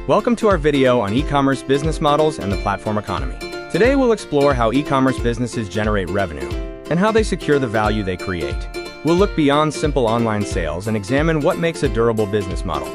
Welcome to our video on e-commerce business models and the platform economy. Today we'll explore how e-commerce businesses generate revenue and how they secure the value they create. We'll look beyond simple online sales and examine what makes a durable business model.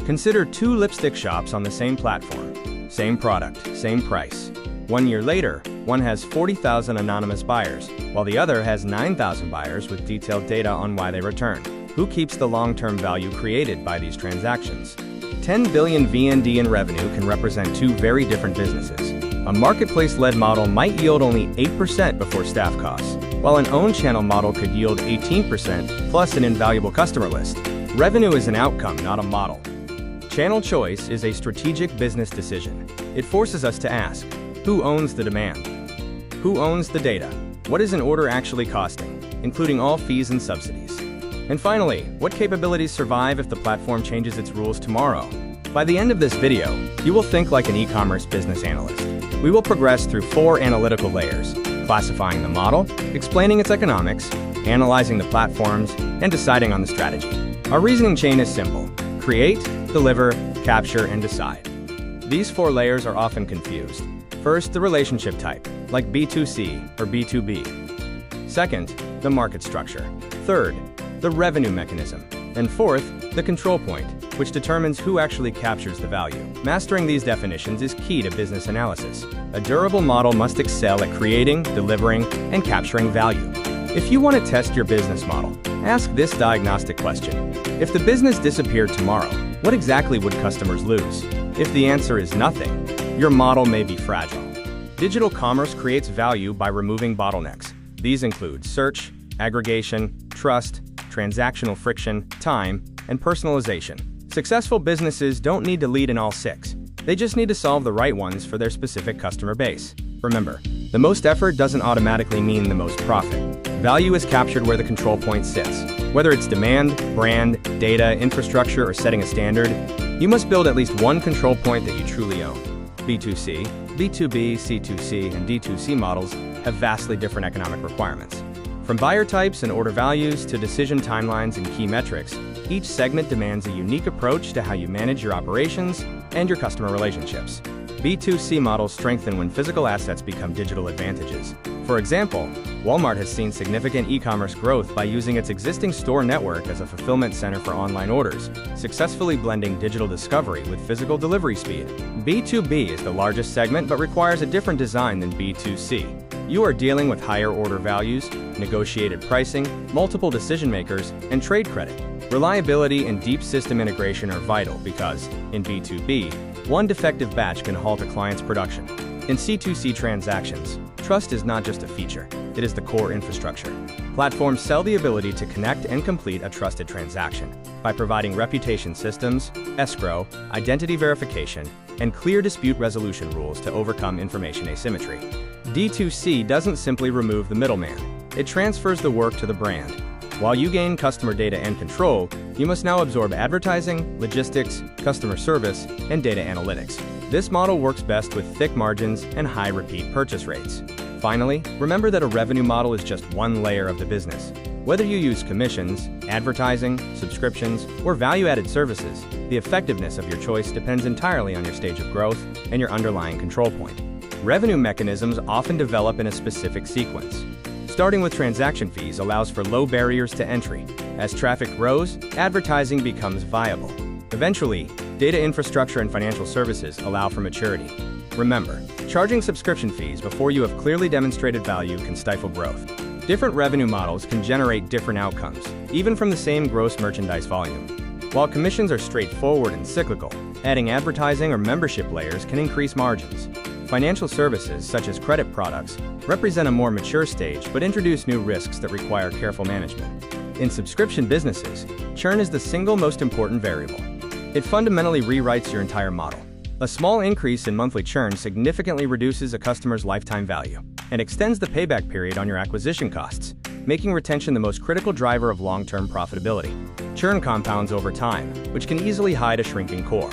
Consider two lipstick shops on the same platform. Same product, same price. 1 year later, one has 40,000 anonymous buyers, while the other has 9,000 buyers with detailed data on why they returned. Who keeps the long-term value created by these transactions? 10 billion VND in revenue can represent two very different businesses. A marketplace-led model might yield only 8% before staff costs, while an own channel model could yield 18% plus an invaluable customer list. Revenue is an outcome, not a model. Channel choice is a strategic business decision. It forces us to ask, who owns the demand? Who owns the data? What is an order actually costing, including all fees and subsidies? And finally, what capabilities survive if the platform changes its rules tomorrow? By the end of this video, you will think like an e-commerce business analyst. We will progress through 4 analytical layers: classifying the model, explaining its economics, analyzing the platforms, and deciding on the strategy. Our reasoning chain is simple: create, deliver, capture, and decide. These 4 layers are often confused. First, the relationship type, like B2C or B2B. Second, the market structure. Third, the revenue mechanism. And fourth, the control point, which determines who actually captures the value. Mastering these definitions is key to business analysis. A durable model must excel at creating, delivering, and capturing value. If you want to test your business model, ask this diagnostic question. If the business disappeared tomorrow, what exactly would customers lose? If the answer is nothing, your model may be fragile. Digital commerce creates value by removing bottlenecks. These include search, aggregation, trust, transactional friction, time, and personalization. Successful businesses don't need to lead in all 6. They just need to solve the right ones for their specific customer base. Remember, the most effort doesn't automatically mean the most profit. Value is captured where the control point sits. Whether it's demand, brand, data, infrastructure, or setting a standard, you must build at least one control point that you truly own. B2C, B2B, C2C, and D2C models have vastly different economic requirements. From buyer types and order values to decision timelines and key metrics, each segment demands a unique approach to how you manage your operations and your customer relationships. B2C models strengthen when physical assets become digital advantages. For example, Walmart has seen significant e-commerce growth by using its existing store network as a fulfillment center for online orders, successfully blending digital discovery with physical delivery speed. B2B is the largest segment but requires a different design than B2C. You are dealing with higher order values, negotiated pricing, multiple decision makers, and trade credit. Reliability and deep system integration are vital because, in B2B, one defective batch can halt a client's production. In C2C transactions, trust is not just a feature, it is the core infrastructure. Platforms sell the ability to connect and complete a trusted transaction by providing reputation systems, escrow, identity verification, and clear dispute resolution rules to overcome information asymmetry. D2C doesn't simply remove the middleman, it transfers the work to the brand. While you gain customer data and control, you must now absorb advertising, logistics, customer service, and data analytics. This model works best with thick margins and high repeat purchase rates. Finally, remember that a revenue model is just one layer of the business. Whether you use commissions, advertising, subscriptions, or value-added services, the effectiveness of your choice depends entirely on your stage of growth and your underlying control point. Revenue mechanisms often develop in a specific sequence. Starting with transaction fees allows for low barriers to entry. As traffic grows, advertising becomes viable. Eventually, data infrastructure and financial services allow for maturity. Remember, charging subscription fees before you have clearly demonstrated value can stifle growth. Different revenue models can generate different outcomes, even from the same gross merchandise volume. While commissions are straightforward and cyclical, adding advertising or membership layers can increase margins. Financial services, such as credit products, represent a more mature stage but introduce new risks that require careful management. In subscription businesses, churn is the single most important variable. It fundamentally rewrites your entire model. A small increase in monthly churn significantly reduces a customer's lifetime value and extends the payback period on your acquisition costs, making retention the most critical driver of long-term profitability. Churn compounds over time, which can easily hide a shrinking core.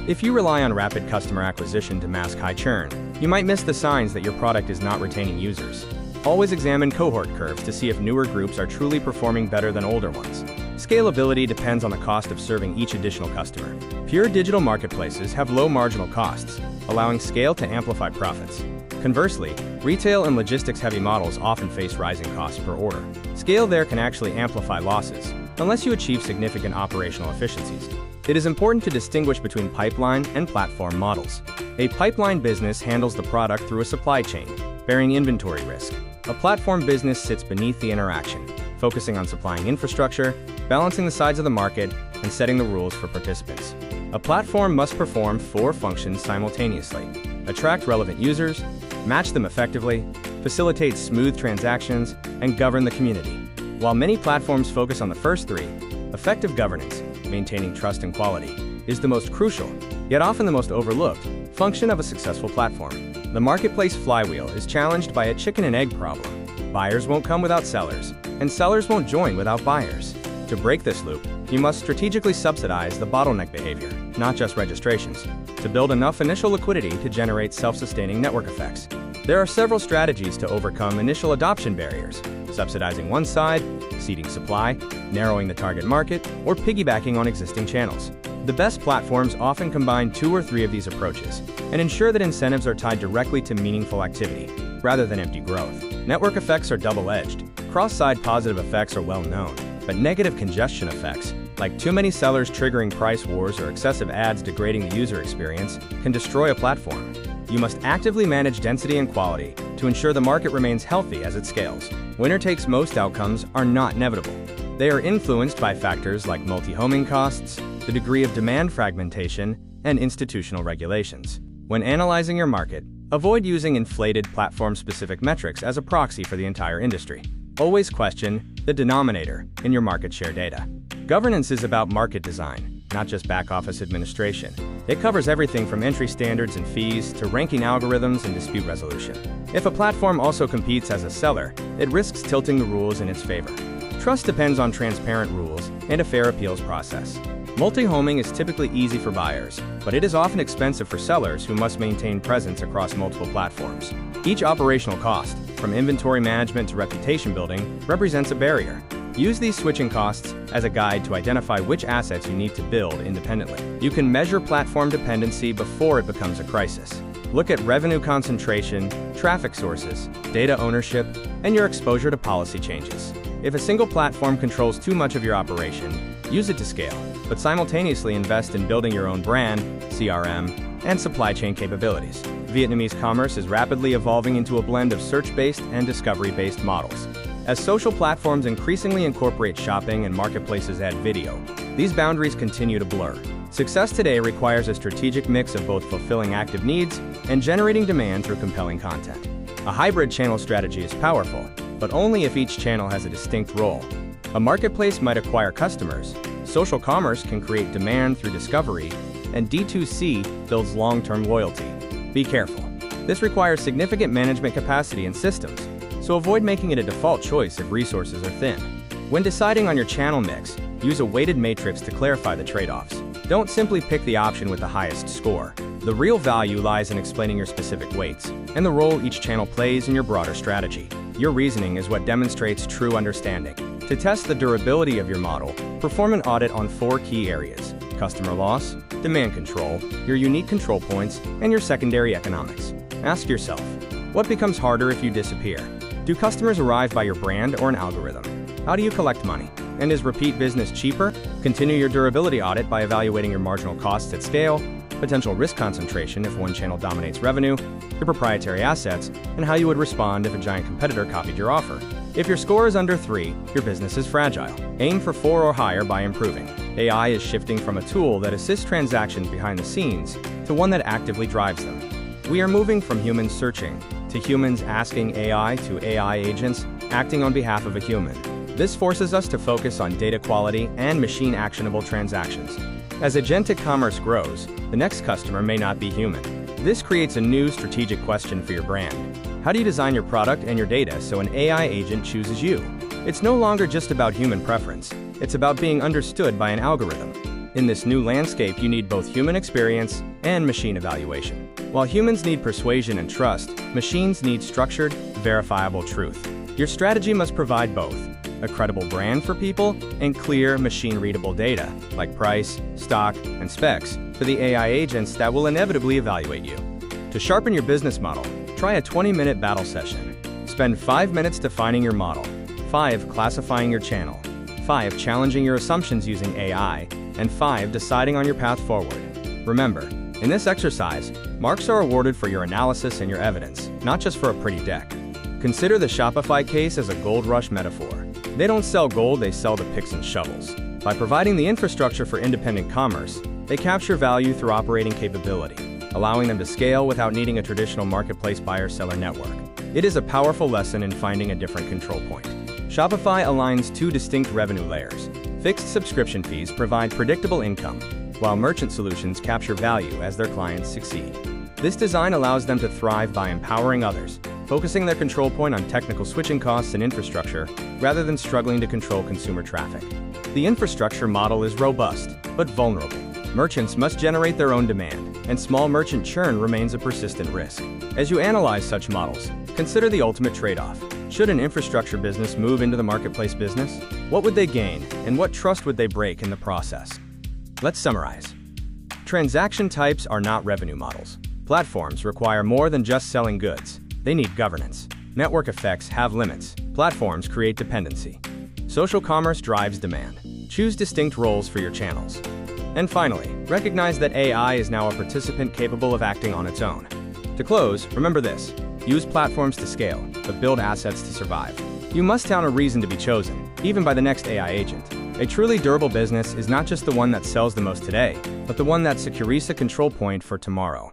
If you rely on rapid customer acquisition to mask high churn, you might miss the signs that your product is not retaining users. Always examine cohort curves to see if newer groups are truly performing better than older ones. Scalability depends on the cost of serving each additional customer. Pure digital marketplaces have low marginal costs, allowing scale to amplify profits. Conversely, retail and logistics-heavy models often face rising costs per order. Scale there can actually amplify losses, unless you achieve significant operational efficiencies. It is important to distinguish between pipeline and platform models. A pipeline business handles the product through a supply chain, bearing inventory risk. A platform business sits beneath the interaction, focusing on supplying infrastructure, balancing the sides of the market, and setting the rules for participants. A platform must perform 4 functions simultaneously: attract relevant users, match them effectively, facilitate smooth transactions, and govern the community. While many platforms focus on the first 3, effective governance, maintaining trust and quality, is the most crucial, yet often the most overlooked, function of a successful platform. The marketplace flywheel is challenged by a chicken and egg problem. Buyers won't come without sellers, and sellers won't join without buyers. To break this loop, you must strategically subsidize the bottleneck behavior, not just registrations, to build enough initial liquidity to generate self-sustaining network effects. There are several strategies to overcome initial adoption barriers: subsidizing one side, seeding supply, narrowing the target market, or piggybacking on existing channels. The best platforms often combine 2 or 3 of these approaches and ensure that incentives are tied directly to meaningful activity, rather than empty growth. Network effects are double-edged. Cross-side positive effects are well known, but negative congestion effects, like too many sellers triggering price wars or excessive ads degrading the user experience, can destroy a platform. You must actively manage density and quality to ensure the market remains healthy as it scales. Winner-takes-most outcomes are not inevitable. They are influenced by factors like multi-homing costs, the degree of demand fragmentation, and institutional regulations. When analyzing your market, avoid using inflated platform-specific metrics as a proxy for the entire industry. Always question the denominator in your market share data. Governance is about market design, not just back-office administration. It covers everything from entry standards and fees to ranking algorithms and dispute resolution. If a platform also competes as a seller, it risks tilting the rules in its favor. Trust depends on transparent rules and a fair appeals process. Multi-homing is typically easy for buyers, but it is often expensive for sellers who must maintain presence across multiple platforms. Each operational cost, from inventory management to reputation building, represents a barrier. Use these switching costs as a guide to identify which assets you need to build independently. You can measure platform dependency before it becomes a crisis. Look at revenue concentration, traffic sources, data ownership, and your exposure to policy changes. If a single platform controls too much of your operation, use it to scale, but simultaneously invest in building your own brand, CRM, and supply chain capabilities. Vietnamese commerce is rapidly evolving into a blend of search-based and discovery-based models. As social platforms increasingly incorporate shopping and marketplaces add video, these boundaries continue to blur. Success today requires a strategic mix of both fulfilling active needs and generating demand through compelling content. A hybrid channel strategy is powerful, but only if each channel has a distinct role. A marketplace might acquire customers, social commerce can create demand through discovery, and D2C builds long-term loyalty. Be careful. This requires significant management capacity and systems, so avoid making it a default choice if resources are thin. When deciding on your channel mix, use a weighted matrix to clarify the trade-offs. Don't simply pick the option with the highest score. The real value lies in explaining your specific weights and the role each channel plays in your broader strategy. Your reasoning is what demonstrates true understanding. To test the durability of your model, perform an audit on 4 key areas: customer loss, demand control, your unique control points, and your secondary economics. Ask yourself, what becomes harder if you disappear? Do customers arrive by your brand or an algorithm? How do you collect money? And is repeat business cheaper? Continue your durability audit by evaluating your marginal costs at scale, potential risk concentration if one channel dominates revenue, your proprietary assets, and how you would respond if a giant competitor copied your offer. If your score is under 3, your business is fragile. Aim for 4 or higher by improving. AI is shifting from a tool that assists transactions behind the scenes to one that actively drives them. We are moving from humans searching to humans asking AI to AI agents acting on behalf of a human. This forces us to focus on data quality and machine-actionable transactions. As agentic commerce grows, the next customer may not be human. This creates a new strategic question for your brand. How do you design your product and your data so an AI agent chooses you? It's no longer just about human preference. It's about being understood by an algorithm. In this new landscape, you need both human experience and machine evaluation. While humans need persuasion and trust, machines need structured, verifiable truth. Your strategy must provide both. a credible brand for people, and clear, machine-readable data, like price, stock, and specs, for the AI agents that will inevitably evaluate you. To sharpen your business model, try a 20-minute battle session. Spend 5 minutes defining your model, 5 classifying your channel, 5 challenging your assumptions using AI, and 5 deciding on your path forward. Remember, in this exercise, marks are awarded for your analysis and your evidence, not just for a pretty deck. Consider the Shopify case as a gold rush metaphor. They don't sell gold, they sell the picks and shovels. By providing the infrastructure for independent commerce, they capture value through operating capability, allowing them to scale without needing a traditional marketplace buyer-seller network. It is a powerful lesson in finding a different control point. Shopify aligns 2 distinct revenue layers. Fixed subscription fees provide predictable income, while merchant solutions capture value as their clients succeed. This design allows them to thrive by empowering others, focusing their control point on technical switching costs and infrastructure, rather than struggling to control consumer traffic. The infrastructure model is robust, but vulnerable. Merchants must generate their own demand, and small merchant churn remains a persistent risk. As you analyze such models, consider the ultimate trade-off. Should an infrastructure business move into the marketplace business? What would they gain, and what trust would they break in the process? Let's summarize. Transaction types are not revenue models. Platforms require more than just selling goods. They need governance. Network effects have limits. Platforms create dependency. Social commerce drives demand. Choose distinct roles for your channels. And finally, recognize that AI is now a participant capable of acting on its own. To close, remember this: use platforms to scale, but build assets to survive. You must have a reason to be chosen, even by the next AI agent. A truly durable business is not just the one that sells the most today, but the one that secures a control point for tomorrow.